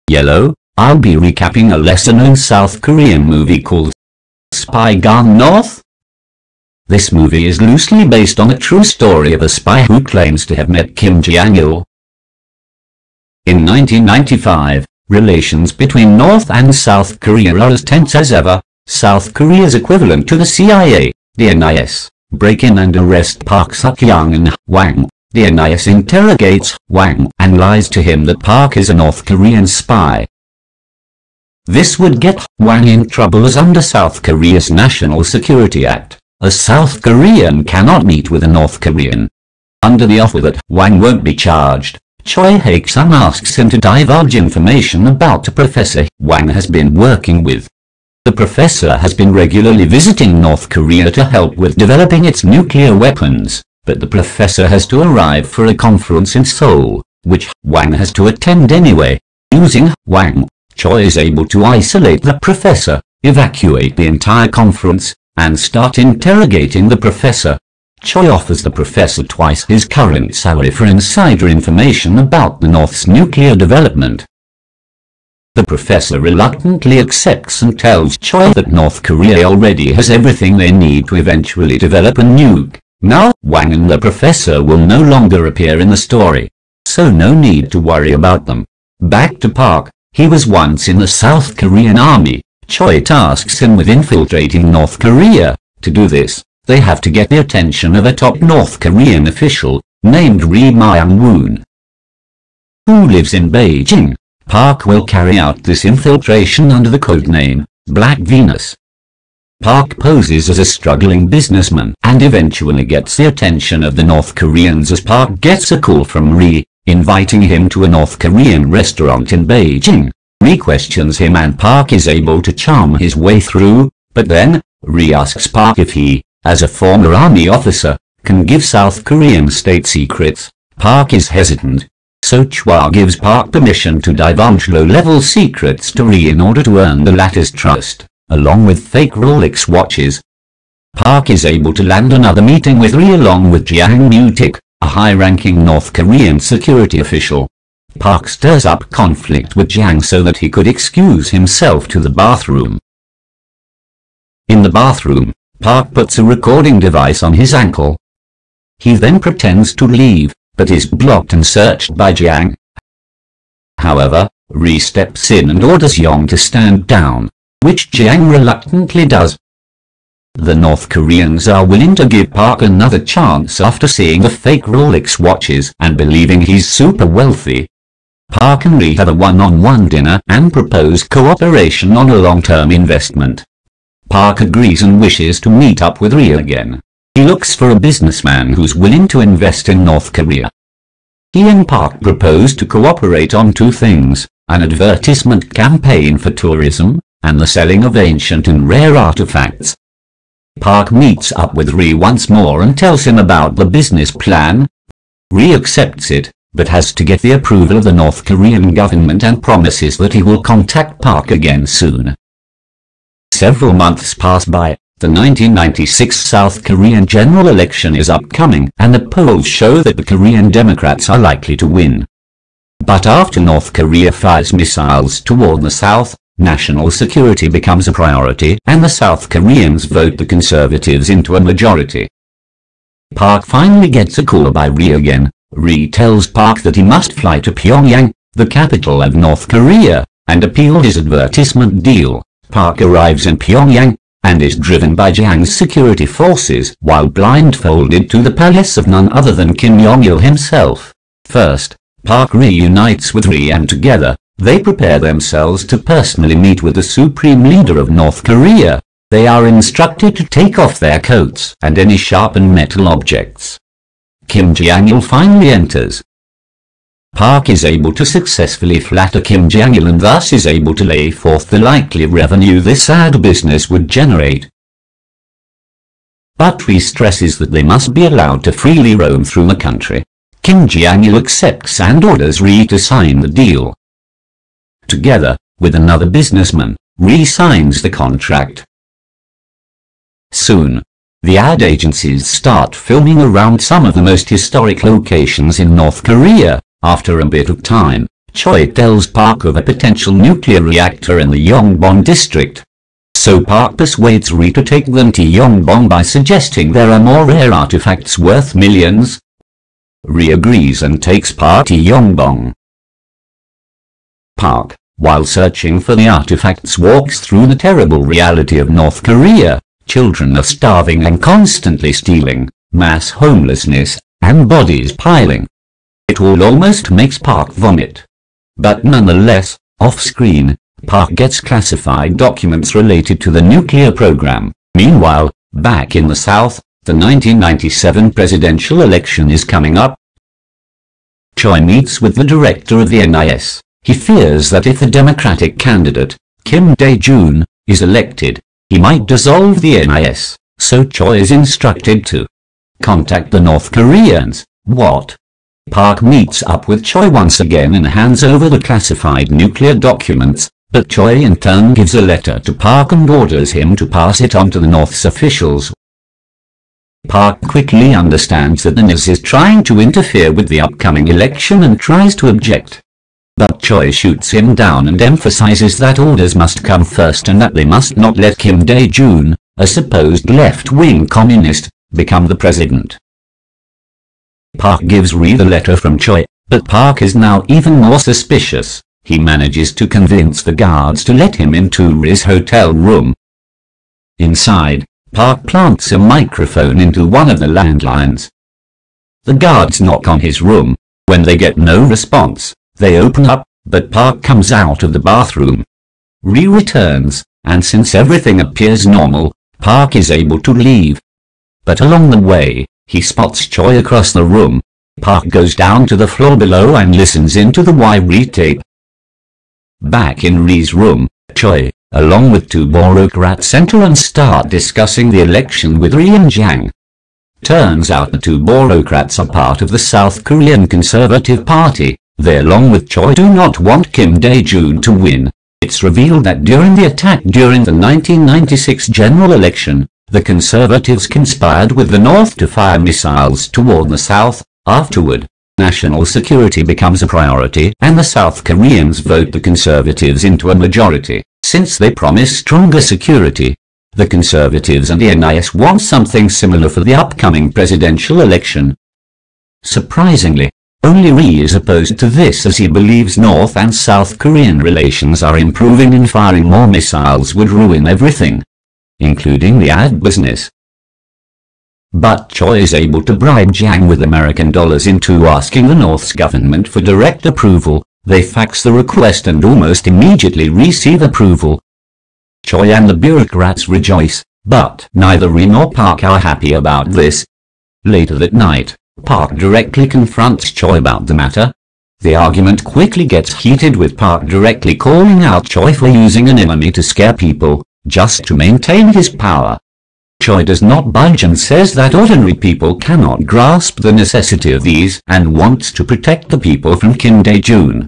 Yellow, I'll be recapping a lesser-known South Korean movie called Spy Gone North. This movie is loosely based on a true story of a spy who claims to have met Kim Jong Il. In 1995, relations between North and South Korea are as tense as ever. South Korea's equivalent to the CIA, the NIS, break in and arrest Park Chae Seo and Hwang. The NIS interrogates Hwang and lies to him that Park is a North Korean spy. This would get Hwang in trouble, as under South Korea's National Security Act, a South Korean cannot meet with a North Korean. Under the offer that Hwang won't be charged, Choi Haek-sung asks him to divulge information about a professor Hwang has been working with. The professor has been regularly visiting North Korea to help with developing its nuclear weapons, but the professor has to arrive for a conference in Seoul, which Hwang has to attend anyway. Using Hwang, Choi is able to isolate the professor, evacuate the entire conference, and start interrogating the professor. Choi offers the professor twice his current salary for insider information about the North's nuclear development. The professor reluctantly accepts and tells Choi that North Korea already has everything they need to eventually develop a nuke. Now, Hwang and the professor will no longer appear in the story, so no need to worry about them. Back to Park, he was once in the South Korean army. Choi tasks him with infiltrating North Korea. To do this, they have to get the attention of a top North Korean official, named Ri Myung-woon, who lives in Beijing. Park will carry out this infiltration under the codename Black Venus. Park poses as a struggling businessman and eventually gets the attention of the North Koreans as Park gets a call from Ri, inviting him to a North Korean restaurant in Beijing. Ri questions him and Park is able to charm his way through, but then, Ri asks Park if he, as a former army officer, can give South Korean state secrets. Park is hesitant, so Choi gives Park permission to divulge low-level secrets to Ri in order to earn the latter's trust, along with fake Rolex watches. Park is able to land another meeting with Ri along with Jang Moo-tik, a high-ranking North Korean security official. Park stirs up conflict with Jang so that he could excuse himself to the bathroom. In the bathroom, Park puts a recording device on his ankle. He then pretends to leave, but is blocked and searched by Jang. However, Ri steps in and orders Yong to stand down, which Jang reluctantly does. The North Koreans are willing to give Park another chance after seeing the fake Rolex watches and believing he's super wealthy. Park and Ri have a one-on-one dinner and propose cooperation on a long-term investment. Park agrees and wishes to meet up with Ri again. He looks for a businessman who's willing to invest in North Korea. He and Park propose to cooperate on two things: an advertisement campaign for tourism, and the selling of ancient and rare artifacts. Park meets up with Ri once more and tells him about the business plan. Ri accepts it, but has to get the approval of the North Korean government and promises that he will contact Park again soon. Several months pass by. The 1996 South Korean general election is upcoming, and the polls show that the Korean Democrats are likely to win. But after North Korea fires missiles toward the south, national security becomes a priority, and the South Koreans vote the conservatives into a majority. Park finally gets a call by Ri again. Ri tells Park that he must fly to Pyongyang, the capital of North Korea, and appeal his advertisement deal. Park arrives in Pyongyang, and is driven by Jang's security forces while blindfolded to the palace of none other than Kim Jong Il himself. First, Park reunites with Ri and together, they prepare themselves to personally meet with the supreme leader of North Korea. They are instructed to take off their coats and any sharpened metal objects. Kim Jong Il finally enters. Park is able to successfully flatter Kim Jong Il and thus is able to lay forth the likely revenue this sad business would generate. But Ri stresses that they must be allowed to freely roam through the country. Kim Jong Il accepts and orders Ri to sign the deal. Together, with another businessman, Ri signs the contract. Soon, the ad agencies start filming around some of the most historic locations in North Korea. After a bit of time, Choi tells Park of a potential nuclear reactor in the Yongbong district. So Park persuades Ri to take them to Yongbong by suggesting there are more rare artifacts worth millions. Ri agrees and takes Park to Yongbong. Park, while searching for the artifacts, walks through the terrible reality of North Korea. Children are starving and constantly stealing, mass homelessness, and bodies piling. It all almost makes Park vomit. But nonetheless, off-screen, Park gets classified documents related to the nuclear program. Meanwhile, back in the South, the 1997 presidential election is coming up. Choi meets with the director of the NIS. He fears that if the Democratic candidate, Kim Dae-jun, is elected, he might dissolve the NIS, so Choi is instructed to contact the North Koreans. What? Park meets up with Choi once again and hands over the classified nuclear documents, but Choi in turn gives a letter to Park and orders him to pass it on to the North's officials. Park quickly understands that the NIS is trying to interfere with the upcoming election and tries to object. But Choi shoots him down and emphasizes that orders must come first and that they must not let Kim Dae-jun, a supposed left-wing communist, become the president. Park gives Ri the letter from Choi, but Park is now even more suspicious. He manages to convince the guards to let him into Ri's hotel room. Inside, Park plants a microphone into one of the landlines. The guards knock on his room. When they get no response, they open up, but Park comes out of the bathroom. Ri returns, and since everything appears normal, Park is able to leave. But along the way, he spots Choi across the room. Park goes down to the floor below and listens into the Ri tape. Back in Ri's room, Choi, along with two bureaucrats, enter and start discussing the election with Ri and Jang. Turns out the two bureaucrats are part of the South Korean Conservative Party. They, along with Choi, do not want Kim Dae-jun to win. It's revealed that during the attack during the 1996 general election, the Conservatives conspired with the North to fire missiles toward the South. Afterward, national security becomes a priority and the South Koreans vote the Conservatives into a majority. Since they promise stronger security, the Conservatives and the NIS want something similar for the upcoming presidential election. Surprisingly, only Ri is opposed to this, as he believes North and South Korean relations are improving and firing more missiles would ruin everything, including the ad business. But Choi is able to bribe Jang with American dollars into asking the North's government for direct approval. They fax the request and almost immediately receive approval. Choi and the bureaucrats rejoice, but neither Ri nor Park are happy about this. Later that night, Park directly confronts Choi about the matter. The argument quickly gets heated, with Park directly calling out Choi for using an enemy to scare people, just to maintain his power. Choi does not budge and says that ordinary people cannot grasp the necessity of these and wants to protect the people from Kim Dae-jun.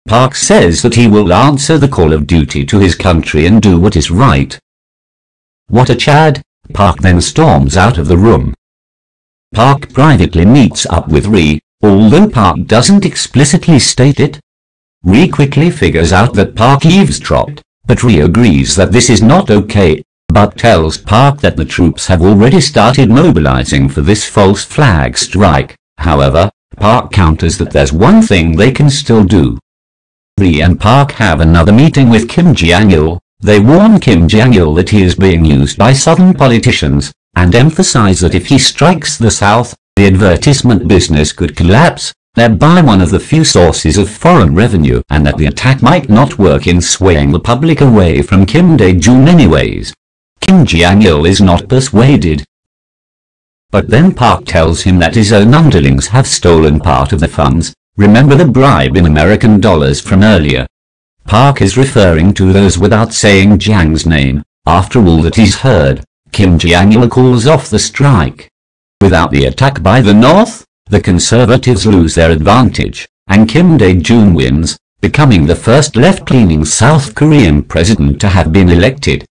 Park says that he will answer the call of duty to his country and do what is right. What a Chad! Park then storms out of the room. Park privately meets up with Ri, although Park doesn't explicitly state it. Ri quickly figures out that Park eavesdropped, but Ri agrees that this is not okay, but tells Park that the troops have already started mobilizing for this false flag strike. However, Park counters that there's one thing they can still do. Ri and Park have another meeting with Kim Jong Il. They warn Kim Jong Il that he is being used by southern politicians, and emphasize that if he strikes the South, the advertisement business could collapse, thereby one of the few sources of foreign revenue, and that the attack might not work in swaying the public away from Kim Dae-jun anyways. Kim Jong Il is not persuaded. But then Park tells him that his own underlings have stolen part of the funds. Remember the bribe in American dollars from earlier? Park is referring to those without saying Jang's name. After all that he's heard, Kim Jong Il calls off the strike. Without the attack by the North, the Conservatives lose their advantage, and Kim Dae-jun wins, becoming the first left-leaning South Korean president to have been elected.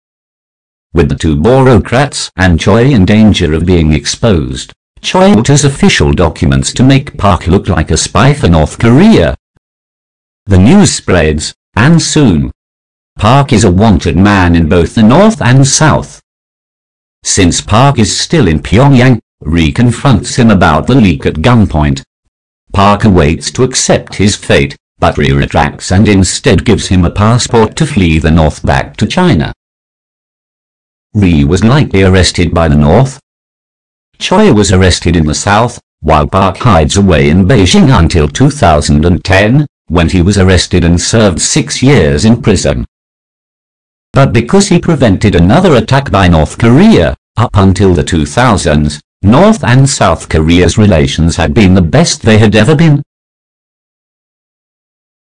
With the two bureaucrats and Choi in danger of being exposed, Choi alters official documents to make Park look like a spy for North Korea. The news spreads, and soon, Park is a wanted man in both the North and South. Since Park is still in Pyongyang, Ri confronts him about the leak at gunpoint. Park awaits to accept his fate, but Ri retracts and instead gives him a passport to flee the North back to China. Ri was likely arrested by the North. Choi was arrested in the South, while Park hides away in Beijing until 2010, when he was arrested and served 6 years in prison. But because he prevented another attack by North Korea, up until the 2000s, North and South Korea's relations had been the best they had ever been.